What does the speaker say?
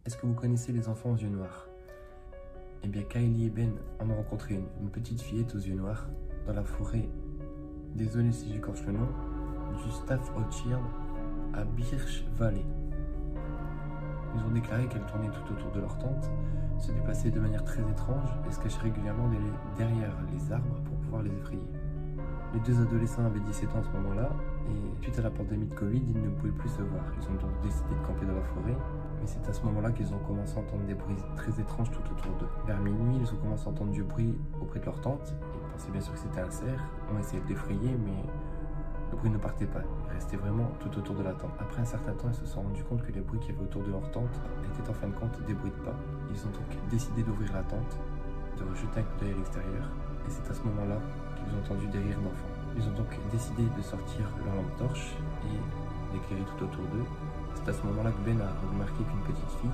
Est-ce que vous connaissez les enfants aux yeux noirs? Eh bien, Kylie et Ben en ont rencontré une petite fillette aux yeux noirs dans la forêt, désolé si j'écorche le nom, du Staffordshire à Birch Valley. Ils ont déclaré qu'elle tournait tout autour de leur tente, se déplaçait de manière très étrange et se cachait régulièrement derrière les arbres pour pouvoir les effrayer. Les deux adolescents avaient 17 ans à ce moment-là et suite à la pandémie de Covid, ils ne pouvaient plus se voir. Ils ont donc décidé de camper dans la forêt, mais c'est à ce moment-là qu'ils ont commencé à entendre des bruits très étranges tout autour d'eux. Vers minuit, ils ont commencé à entendre du bruit auprès de leur tente. Ils pensaient bien sûr que c'était un cerf, ont essayé de l'effrayer, mais le bruit ne partait pas. Il restait vraiment tout autour de la tente. Après un certain temps, ils se sont rendus compte que les bruits qu'il y avait autour de leur tente étaient en fin de compte des bruits de pas. Ils ont donc décidé d'ouvrir la tente, de jeter un coup d'œil à l'extérieur, et c'est à ce moment-là qu'ils ont entendu des rires d'enfants. Ils ont donc décidé de sortir leur lampe torche et d'éclairer tout autour d'eux. C'est à ce moment-là que Ben a remarqué qu'une petite fille